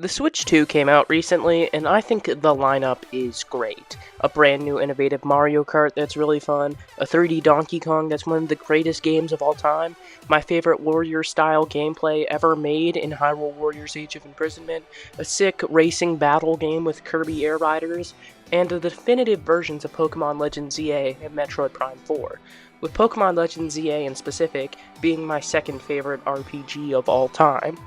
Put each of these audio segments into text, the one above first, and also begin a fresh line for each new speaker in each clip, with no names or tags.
The Switch 2 came out recently, and I think the lineup is great. A brand new innovative Mario Kart that's really fun, a 3D Donkey Kong that's one of the greatest games of all time, my favorite warrior-style gameplay ever made in Hyrule Warriors Age of Imprisonment, a sick racing battle game with Kirby Air Riders, and the definitive versions of Pokemon Legends ZA and Metroid Prime 4, with Pokemon Legends ZA in specific being my second favorite RPG of all time.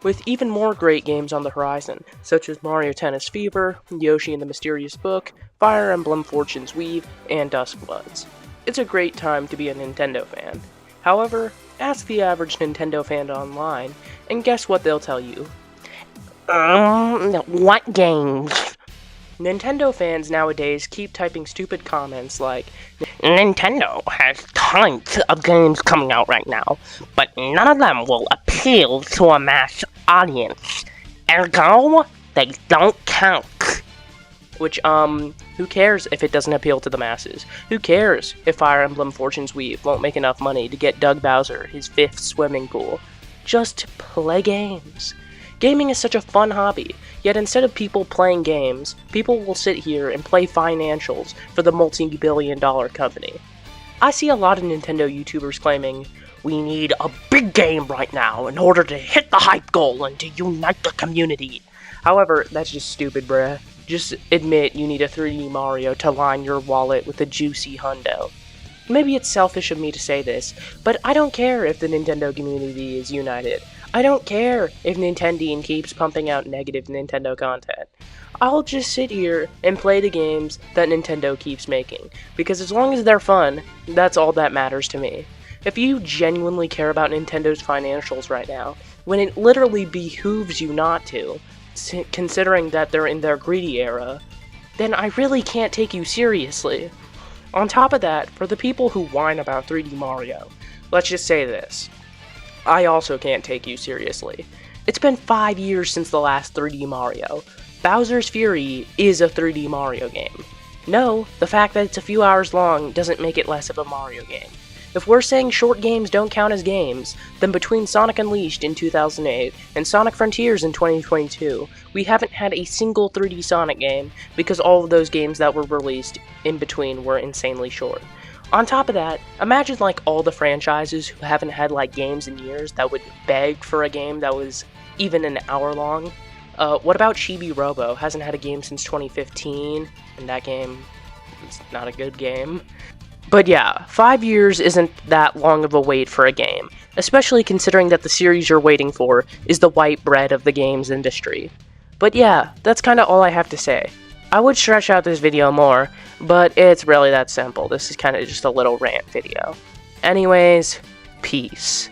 With even more great games on the horizon, such as Mario Tennis Fever, Yoshi and the Mysterious Book, Fire Emblem Fortune's Weave, and Duskbloods. It's a great time to be a Nintendo fan. However, ask the average Nintendo fan online, and guess what they'll tell you? What games? Nintendo fans nowadays keep typing stupid comments like, Nintendo has tons of games coming out right now, but none of them will appeal to a mass audience. Ergo, they don't count. Which, who cares if it doesn't appeal to the masses? Who cares if Fire Emblem Fortune's Weave won't make enough money to get Doug Bowser his 5th swimming pool? Just play games. Gaming is such a fun hobby, yet instead of people playing games, people will sit here and play financials for the multi-billion-dollar company. I see a lot of Nintendo YouTubers claiming, we need a big game right now in order to hit the hype goal and to unite the community. However, that's just stupid, bruh. Just admit you need a 3D Mario to line your wallet with a juicy hundo. Maybe it's selfish of me to say this, but I don't care if the Nintendo community is united. I don't care if Nintendine keeps pumping out negative Nintendo content. I'll just sit here and play the games that Nintendo keeps making, because as long as they're fun, that's all that matters to me. If you genuinely care about Nintendo's financials right now, when it literally behooves you not to, considering that they're in their greedy era, then I really can't take you seriously. On top of that, for the people who whine about 3D Mario, let's just say this. I also can't take you seriously. It's been 5 years since the last 3D Mario. Bowser's Fury is a 3D Mario game. No, the fact that it's a few hours long doesn't make it less of a Mario game. If we're saying short games don't count as games, then between Sonic Unleashed in 2008 and Sonic Frontiers in 2022, we haven't had a single 3D Sonic game because all of those games that were released in between were insanely short. On top of that, imagine like all the franchises who haven't had like games in years that would beg for a game that was even an hour long. What about Chibi Robo? Hasn't had a game since 2015, and that game is not a good game. But yeah, 5 years isn't that long of a wait for a game, especially considering that the series you're waiting for is the white bread of the games industry. But yeah, that's kinda all I have to say. I would stretch out this video more, but it's really that simple. This is kinda just a little rant video. Anyways, peace.